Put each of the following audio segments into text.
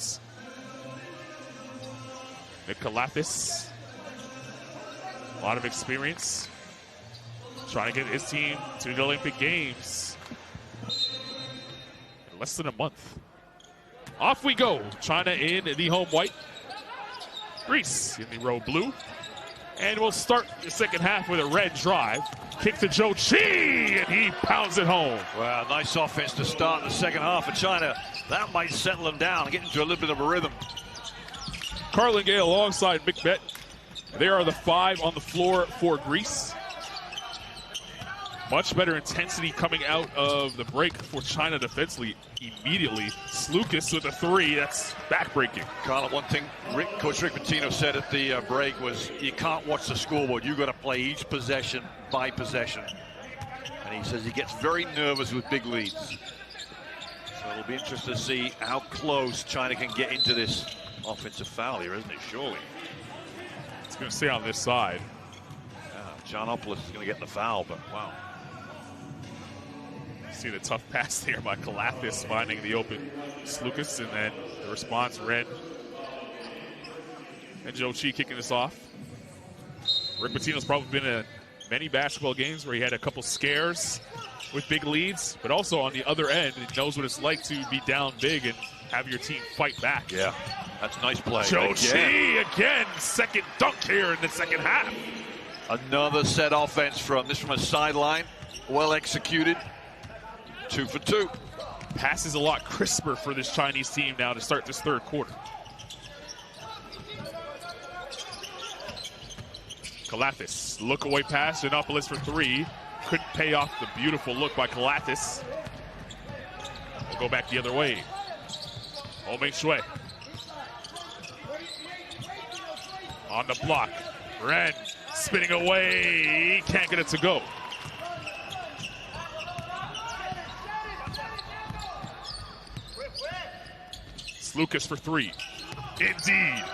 points. Nikolakis, a lot of experience, trying to get his team to the Olympic Games in less than a month. Off we go. China in the home white. Greece in the row blue. And we'll start the second half with a red drive. Kick to Zhou Qi, and he pounds it home. Well, nice offense to start the second half for China. That might settle them down and get into a little bit of a rhythm. Carlin Gale alongside McBeth. They are the 5 on the floor for Greece. Much better intensity coming out of the break for China defensively immediately. Slukas with a 3, that's backbreaking. Carl, one thing Coach Rick Pitino said at the break was you can't watch the scoreboard. You've got to play each possession by possession. And he says he gets very nervous with big leads. So it'll be interesting to see how close China can get into this offensive foul here, isn't it? Surely. It's going to stay on this side. Yeah, Giannopoulos is going to get the foul, but wow. See the tough pass there by Kalafis finding the open Slukas, and then the response, Ren and Zhou Qi kicking this off. Rick Pitino's probably been in many basketball games where he had a couple scares with big leads, but also on the other end, he knows what it's like to be down big and have your team fight back. Yeah, that's a nice play. Zhou Qi again, second dunk here in the second half. Another set offense from a sideline, well executed. 2 for 2. Pass is a lot crisper for this Chinese team now to start this third quarter. Kalafis, look away pass, Giannopoulos for 3. Couldn't pay off the beautiful look by Kalafis. We'll go back the other way. Homing Shui. On the block. Ren spinning away. Can't get it to go. Slukas for 3. Indeed.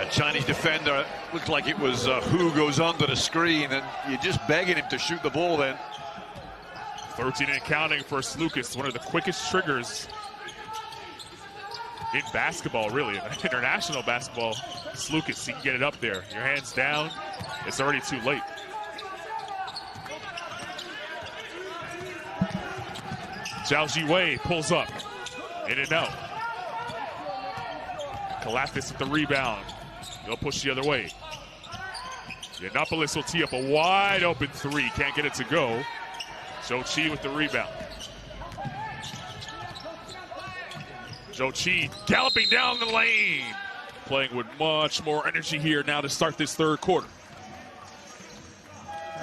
Chinese defender looked like it was who goes under the screen, and you're just begging him to shoot the ball then. 13 and counting for Slukas, one of the quickest triggers in basketball, really, in international basketball. Slukas, he can get it up there. Your hands down, it's already too late. Zhao Jiwei pulls up, in and out. Kalafis with the rebound. They'll push the other way. Giannopoulos will tee up a wide open 3. Can't get it to go. Zhou Qi with the rebound. Zhou Qi galloping down the lane. Playing with much more energy here now to start this third quarter.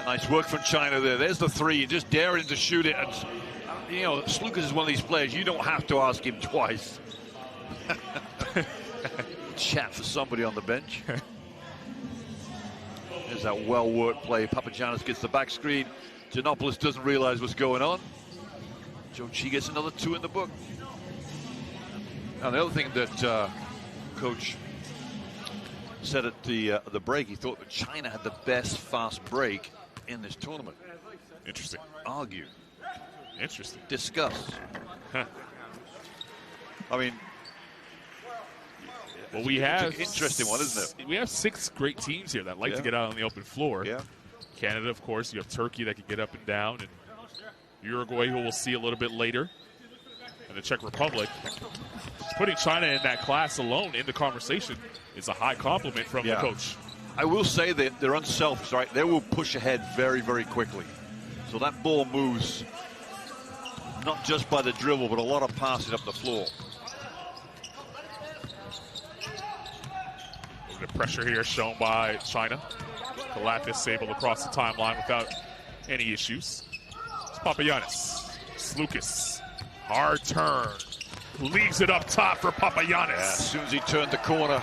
Nice work from China there. There's the 3. You just dare him to shoot it. And, you know, Slukas is one of these players. You don't have to ask him twice. Chat for somebody on the bench. There's that well-worked play. Papagiannis gets the back screen. Giannopoulos doesn't realize what's going on. Zhou Qi gets another 2 in the book. Now, the other thing that Coach said at the break, he thought that China had the best fast break in this tournament. Interesting. Argue. Interesting. Discuss. Huh. I mean, well, we have an interesting one, isn't it? We have 6 great teams here that like to get out on the open floor. Yeah. Canada, of course. You have Turkey that can get up and down, and Uruguay, who we'll see a little bit later, and the Czech Republic. Putting China in that class alone in the conversation is a high compliment from the coach. I will say that they're unselfish, right? They will push ahead very, very quickly. So that ball moves not just by the dribble, but a lot of passes up the floor. The pressure here shown by China. Kalafis able to cross the timeline without any issues. It's Papagiannis. Slukas. Hard turn. Leaves it up top for Papagiannis. Yeah, as soon as he turned the corner,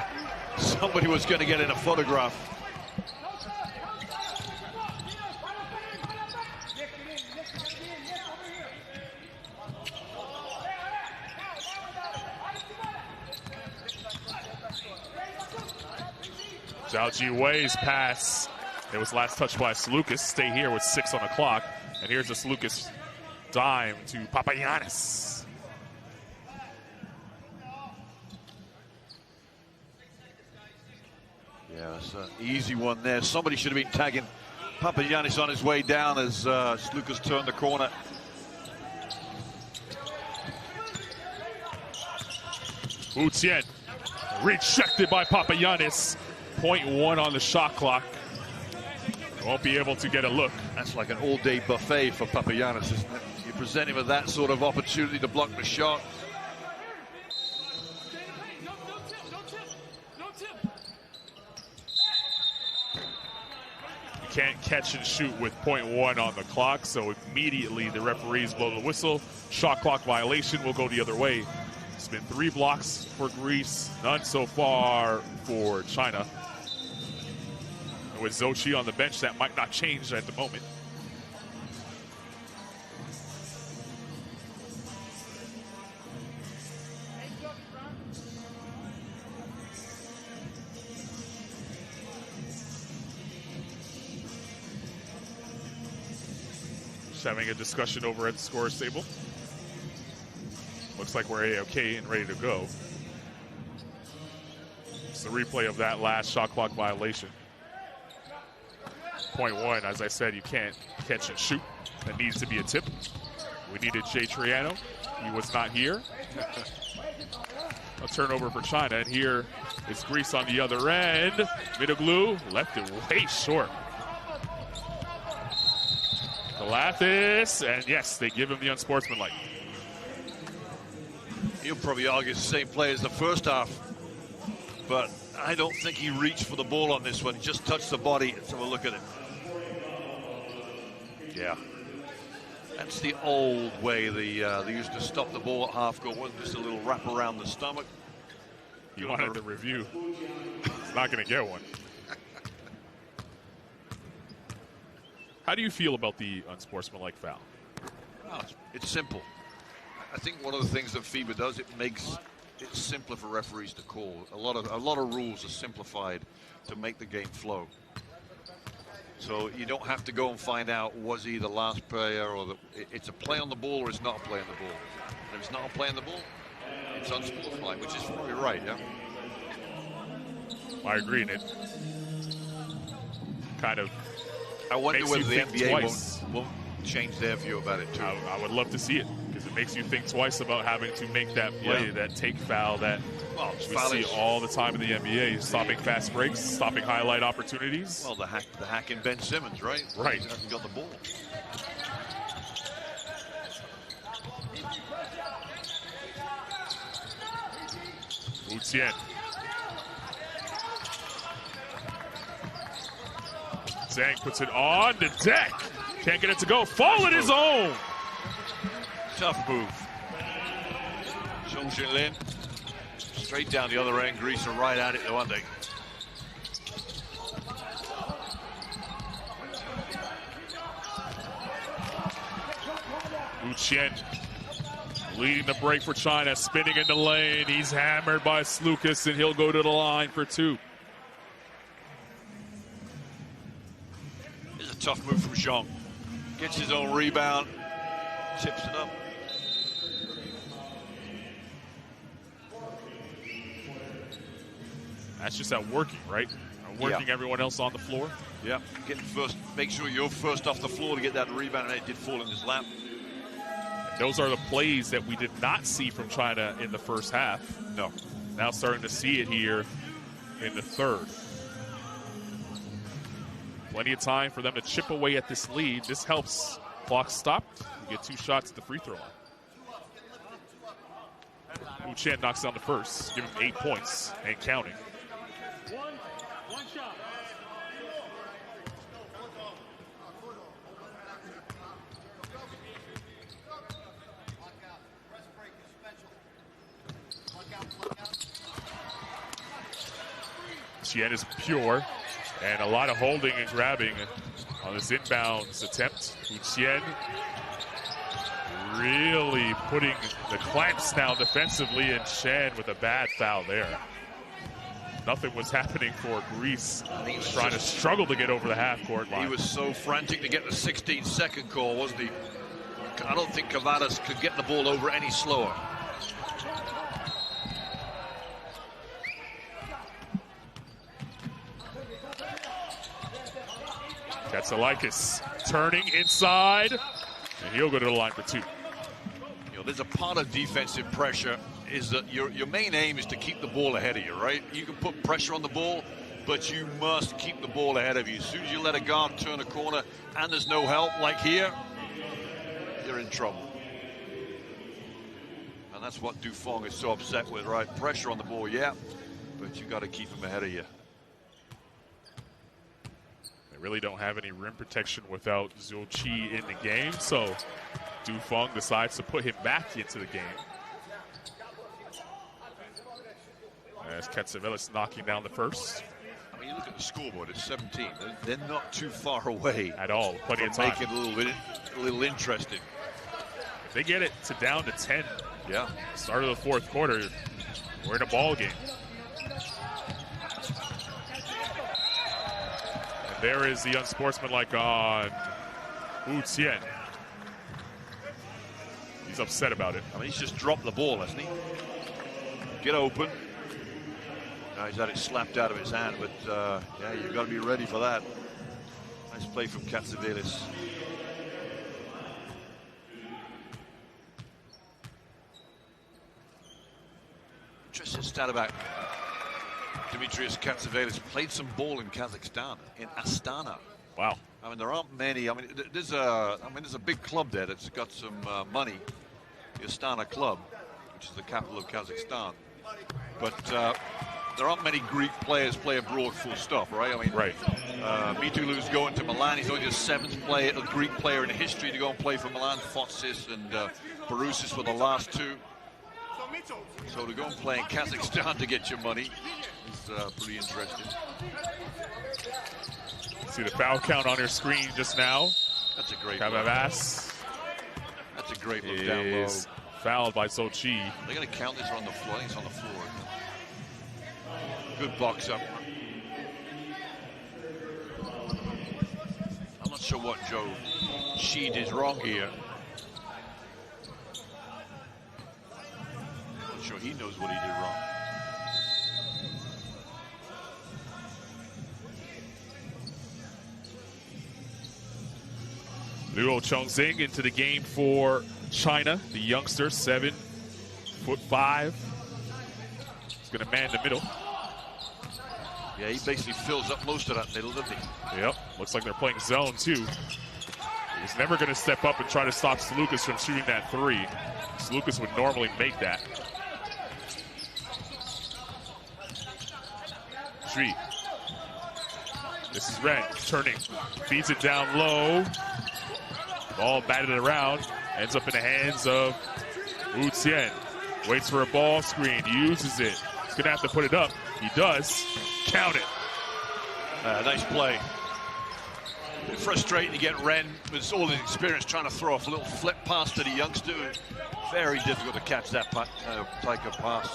somebody was going to get in a photograph. Zhao Jiwei's pass. It was last touched by Slukas. Stay here with 6 on the clock. And here's a Slukas dime to Papagiannis. Yeah, it's an easy one there. Somebody should have been tagging Papagiannis on his way down as Lucas turned the corner. Wu Tian rejected by Papagiannis. 0.1 on the shot clock. Won't be able to get a look. That's like an all-day buffet for Papagiannis, isn't it? You present him with that sort of opportunity to block the shot. You can't catch and shoot with 0.1 on the clock, so immediately the referees blow the whistle. Shot clock violation will go the other way. It's been 3 blocks for Greece, none so far for China. And with Xochi on the bench, that might not change at the moment. Just having a discussion over at the scorer's table. Looks like we're A-OK and ready to go. It's the replay of that last shot clock violation. 0.1, as I said, you can't catch and shoot. That needs to be a tip. We needed Jay Triano. He was not here. A turnover for China, and here is Greece on the other end. Midoglou left it way short. Galathis, and yes, they give him the unsportsmanlike. He'll probably argue it's the same play as the first half, but I don't think he reached for the ball on this one. He just touched the body. Let's have a look at it. Yeah. That's the old way they used to stop the ball at half court. Wasn't just a little wrap around the stomach. You wanted the review. He's not going to get one. How do you feel about the unsportsmanlike foul? Oh, it's simple. I think one of the things that FIBA does, it makes it simpler for referees to call. A lot of rules are simplified to make the game flow. So you don't have to go and find out, was he the last player, or it's a play on the ball or it's not a play on the ball. And if it's not a play on the ball, it's unsportsmanlike, which is probably right, yeah? I agree, and it kind of I wonder makes whether you the think NBA twice. won't change their view about it too. I would love to see it, because it makes you think twice about having to make that play, that take foul that we see all the time in the NBA. Stopping fast breaks, stopping highlight opportunities. Well, the hack in Ben Simmons, right? Right. He hasn't got the ball. Wu Tian. Zhang puts it on the deck. Can't get it to go. Fall in his own. Tough move. Zhong Jinlin straight down the other end. Greece are right at it, though, aren't they? Wu Tian leading the break for China, spinning in the lane. He's hammered by Lucas, and he'll go to the line for 2. It's a tough move from Zhong. Gets his own rebound, tips it up. That's just outworking, right? Outworking everyone else on the floor. Yeah, getting first. Make sure you're first off the floor to get that rebound, and it did fall in his lap. And those are the plays that we did not see from China in the first half. No. Now starting to see it here in the third. Plenty of time for them to chip away at this lead. This helps. Clock stopped. We get 2 shots at the free throw line. Wu Tian knocks down the first, giving 8 points and counting. One shot. Tian is pure, and a lot of holding and grabbing on this inbounds attempt. Wu Tian really putting the clamps now defensively, and Shan with a bad foul there. Nothing was happening for Greece. He was trying to struggle to get over the half-court line. He was so frantic to get the 16-second call, wasn't he? I don't think Cavadas could get the ball over any slower. Katsalikis turning inside, and he'll go to the line for 2. You know, there's a part of defensive pressure is that your main aim is to keep the ball ahead of you, right? You can put pressure on the ball, but you must keep the ball ahead of you. As soon as you let a guard turn a corner and there's no help, like here, you're in trouble. And that's what Dufong is so upset with, right? Pressure on the ball, yeah, but you got to keep him ahead of you. They really don't have any rim protection without Zhou Qi in the game, so Dufong decides to put him back into the game. As Katsavelis knocking down the first. I mean, you look at the scoreboard, it's 17. They're not too far away. At all, plenty of time. Make it a little interesting. If they get it to down to 10, yeah, start of the 4th quarter, we're in a ball game. And there is the unsportsmanlike on Wu Tian. He's upset about it. I mean, he's just dropped the ball, hasn't he? Get open. Now he's had it slapped out of his hand, but yeah, you've got to be ready for that. Nice play from Katsavelis. Interesting stat about Dimitrios Katsavelis. Played some ball in Kazakhstan, in Astana. Wow. I mean, there aren't many. I mean, there's a big club there that's got some money, the Astana club, which is the capital of Kazakhstan. But there aren't many Greek players play abroad, full stop, right? I mean, right. Mitulu's going to Milan. He's only the 7th Greek player in history to go and play for Milan. Fotsis and Barousis were the last 2. So to go and play in Kazakhstan to get your money is pretty interesting. See the foul count on your screen just now. That's a great look. That's a great look down low. Fouled by Zhou Qi. They're going to count this on the floor. I think it's on the floor. Good box up. I'm not sure what Zhou Qi did wrong here. I'm not sure he knows what he did wrong. Luo Chongqing into the game for China. The youngster, 7'5". He's going to man the middle. Yeah, he basically fills up most of that middle, doesn't he? Yep. Looks like they're playing zone, too. He's never going to step up and try to stop Salukas from shooting that 3. Salukas would normally make that. Xu. This is Ren turning. Feeds it down low. Ball batted around. Ends up in the hands of Wu Tian. Waits for a ball screen. Uses it. He's going to have to put it up. He does. Count it. Nice play. Frustrating to get Ren with all his experience trying to throw off a little flip pass to the youngster. Very difficult to catch that type of pass.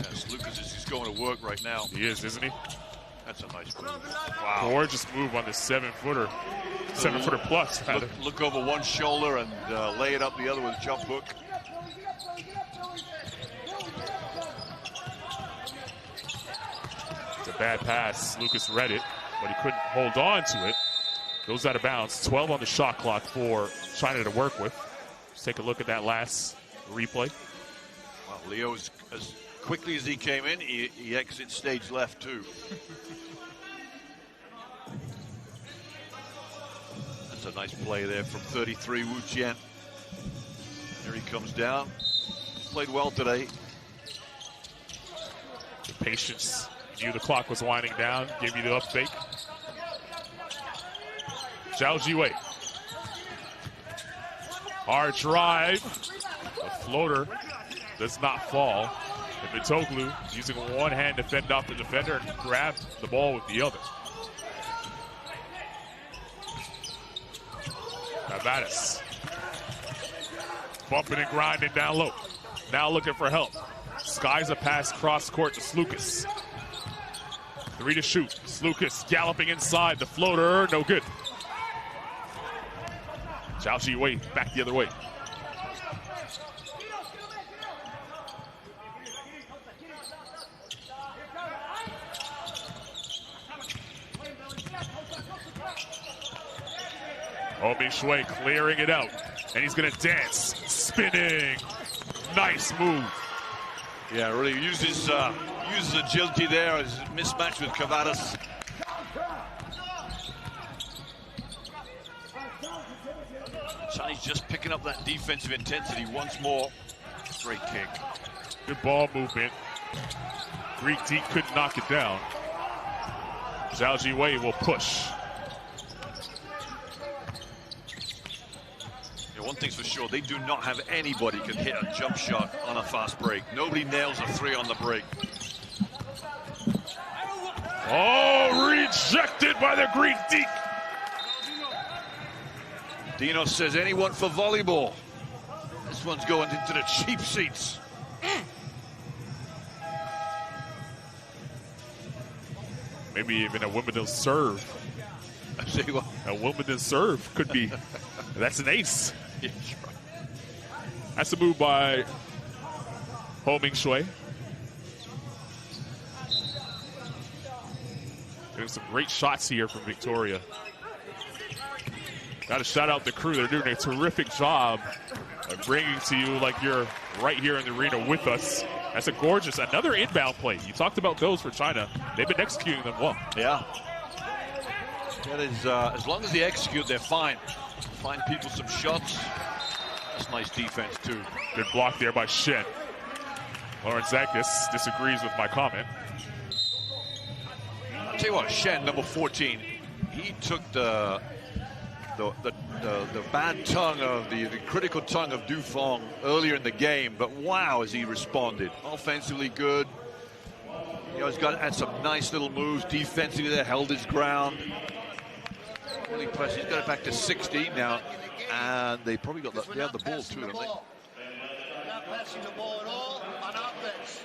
Yes, Lucas is going to work right now. He is, isn't he? That's a nice move. Wow. Gorgeous move on the 7-footer. 7-footer plus. Look over one shoulder and lay it up the other with a jump hook. It's a bad pass. Lucas read it, but he couldn't hold on to it. Goes out of bounds. 12 on the shot clock for China to work with. Let's take a look at that last replay. Well, Leo, as quickly as he came in, he exits stage left too. That's a nice play there from 33, Wu Tian. Here he comes down. Played well today. The patience. Knew the clock was winding down. Gave you the up fake. Zhao Jiwei. Hard drive. The floater does not fall. And Mitoglu using one hand to fend off the defender and grab the ball with the other. Navadas. Bumping and grinding down low. Now looking for help. Skies a pass cross court to Slukas. 3 to shoot. Slukas galloping inside. The floater, no good. Zhao Jiwei back the other way. Oh Shui clearing it out. And he's going to dance. Spinning. Nice move. Yeah, really uses agility there as mismatch with Cavadas. Chinese just picking up that defensive intensity once more. Great kick. Good ball movement. Greek Deep couldn't knock it down. Zhao Jiwei will push. Yeah, one thing's for sure, they do not have anybody who can hit a jump shot on a fast break. Nobody nails a three on the break. Oh, rejected by the Greek Deep. Dino says anyone for volleyball. This one's going into the cheap seats. Maybe even a Wimbledon serve. I see what. A Wimbledon serve could be. That's an ace. That's a move by Ho Ming-shui. Getting some great shots here from Victoria. Got to shout out the crew. They're doing a terrific job of bringing to you like you're right here in the arena with us. That's a gorgeous, another inbound play. You talked about those for China. They've been executing them well. Yeah. That is, as long as they execute, they're fine. Find people some shots. That's nice defense, too. Good block there by Shen. Lorenzakis disagrees with my comment. I'll tell you what, Shen, number 14, he took the bad tongue of the critical tongue of Dufong earlier in the game, but wow, has he responded. Offensively good. You know, he's had some nice little moves. Defensively, there held his ground. Really impressive. He's got it back to 16 now, and they probably got they have the ball too, don't they? Not passing the ball at all on offense.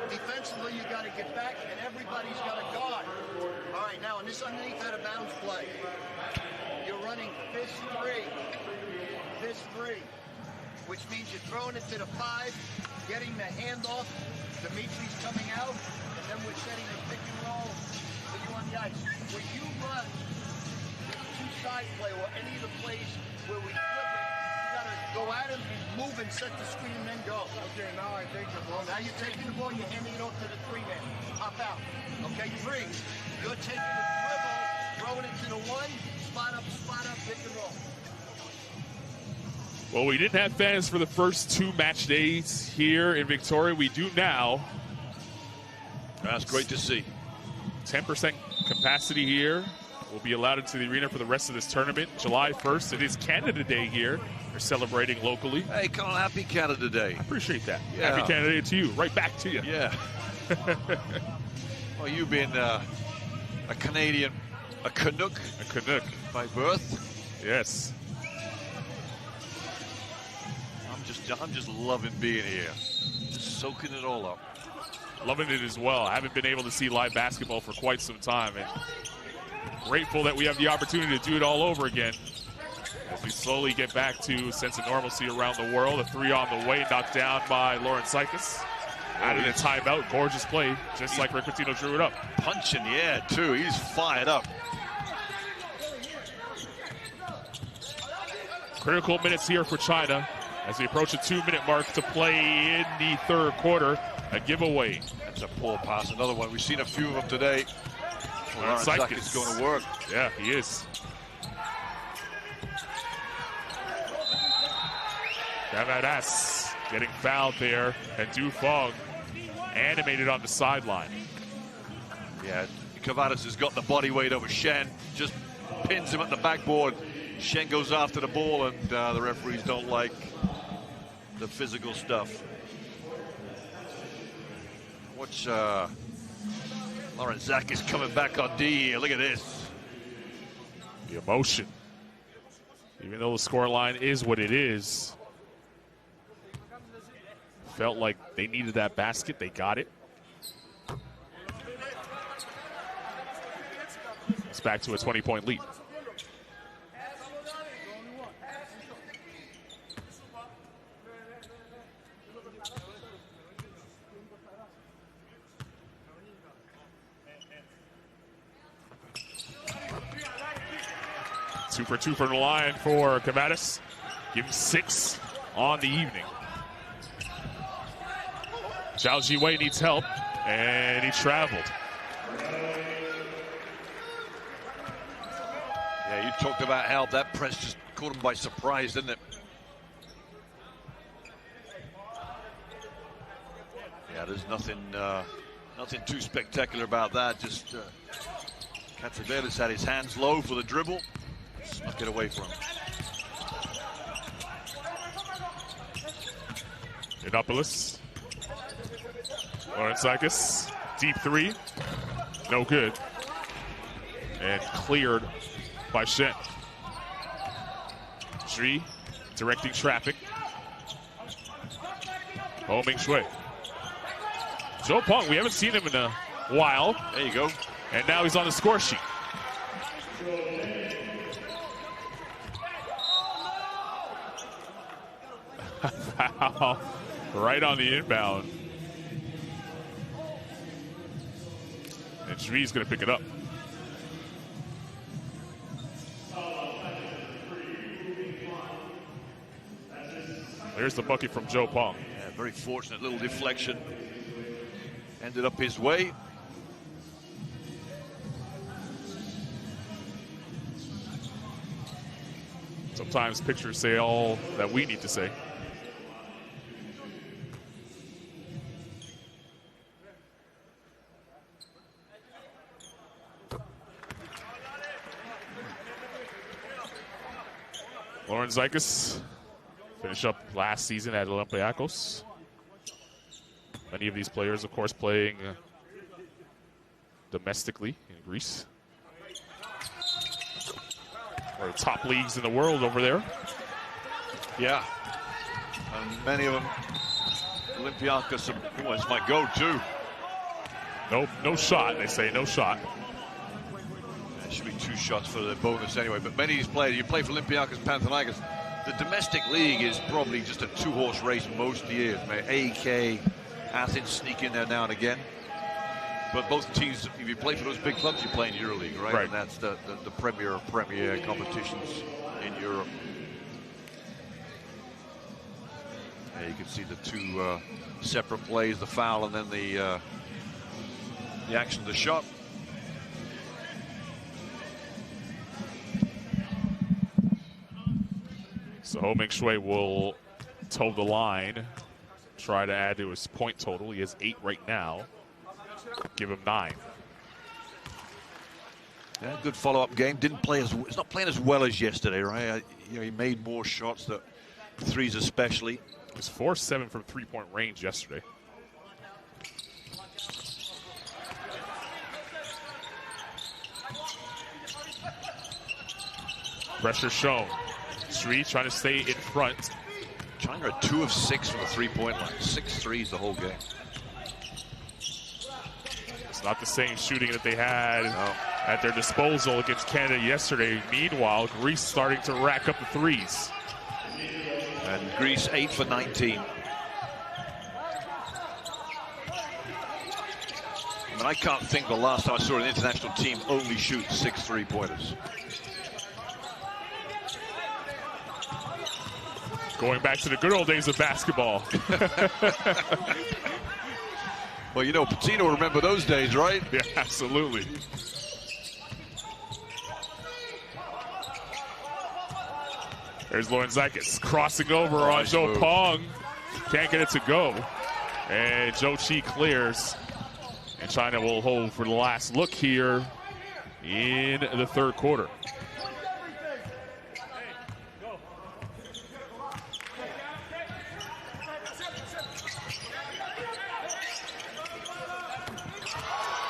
Defensively, you got to get back, and everybody's got to guard. All right, now on this underneath out of bounds play, you're running fist three, which means you're throwing it to the 5, getting the handoff. Dimitri's coming out, and then we're setting the pick and roll for you on the ice. Where you run the 2-side play or any of the plays where we flip it, you got to go at him and move and set the screen and then go. Okay, now I take the ball. Now you're taking the ball, you're handing it off to the 3-man. Hop out. Okay, 3. You're taking the dribble, throwing it to the 1, spot up, pick and roll. Well, we didn't have fans for the first 2 match days here in Victoria. We do now. That's great to see. 10% capacity here. Will be allowed into the arena for the rest of this tournament. July 1st, it is Canada Day here. They're celebrating locally. Hey, Colin, happy Canada Day. I appreciate that. Yeah. Happy Canada Day to you. Right back to you. Yeah. Well, you being a Canadian, a Canuck. A Canuck. By birth. Yes. I'm just loving being here. Just soaking it all up. Loving it as well. I haven't been able to see live basketball for quite some time, and grateful that we have the opportunity to do it all over again as we slowly get back to a sense of normalcy around the world. A 3 on the way, knocked down by Lorenzakis. Added a timeout. Gorgeous play, just like Rick Pitino drew it up. Punch in the air, too. He's fired up. Critical minutes here for China as we approach the 2-minute mark to play in the 3rd quarter. A giveaway. That's a poor pass. Another one. We've seen a few of them today. Lorenzakis is going to work. Yeah, he is. Cavadas getting fouled there, and Dufong animated on the sideline. Yeah, Cavadas has got the body weight over Shen. Just pins him at the backboard. Shen goes after the ball, and the referees don't like the physical stuff. Watch Lorenzakis coming back on D here. Look at this. The emotion. Even though the scoreline is what it is, felt like they needed that basket. They got it. It's back to a 20-point lead. 2 for 2 from the line for Cavadas. Give him 6 on the evening. Zhao Jiwei needs help, and he traveled. Yeah, you talked about help. That press just caught him by surprise, didn't it? Yeah, there's nothing too spectacular about that. Just Katsivelis had his hands low for the dribble. Snuck it away from him. Yiannopoulos. Lawrence, deep 3. No good. And cleared by Shen. Zhi directing traffic. Ho Mingshui. Zhou Peng, we haven't seen him in a while. There you go. And now he's on the score sheet. Foul right on the inbound. And Zhi's going to pick it up. There's the bucket from Zhou Peng. Yeah, very fortunate little deflection. Ended up his way. Sometimes pictures say all that we need to say. Lawrence finished up last season at Olympiacos. Many of these players, of course, playing domestically in Greece. One of the top leagues in the world over there. Yeah. And many of them, Olympiacos was my go-to. No shot, they say, no shot. There should be 2 shots for the bonus anyway. But many of these players, you play for Olympiacos, Panathinaikos. The domestic league is probably just a 2-horse race most years. AK, Athens sneak in there now and again. But both teams, if you play for those big clubs, you play in EuroLeague, right? And that's the premier of premier competitions in Europe. Yeah, you can see the 2 separate plays, the foul and then the action of the shot. So Ho Mingshui will toe the line, try to add to his point total. He has 8 right now. Give him 9. Yeah, good follow-up game. Didn't play as he's not playing as well as yesterday, right? He made more shots, the threes especially. He was 4-7 from 3-point range yesterday. Pressure shown. Zhi trying to stay in front. China are 2 of 6 from the 3-point line. 6 threes the whole game. It's not the same shooting that they had at their disposal against Canada yesterday. Meanwhile, Greece starting to rack up the threes. And Greece 8 for 19. I mean, I can't think the last time I saw an international team only shoot 6 3-pointers. Going back to the good old days of basketball. Well, you know, Patino will remember those days, right? Yeah, absolutely. There's Lawrence crossing over on Zhou Peng. Can't get it to go. And Zhou Qi clears. And China will hold for the last look here in the 3rd quarter.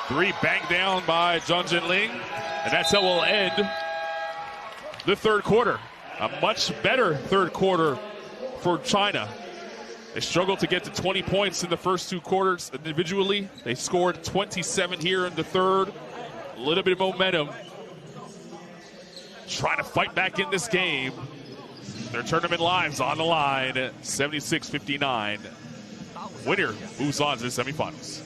Three banged down by Zhang Jinling, and that's how we'll end the 3rd quarter. A much better 3rd quarter for China. They struggled to get to 20 points in the first 2 quarters individually. They scored 27 here in the 3rd. A little bit of momentum. Trying to fight back in this game. Their tournament lives on the line, 76-59. Winner moves on to the semifinals.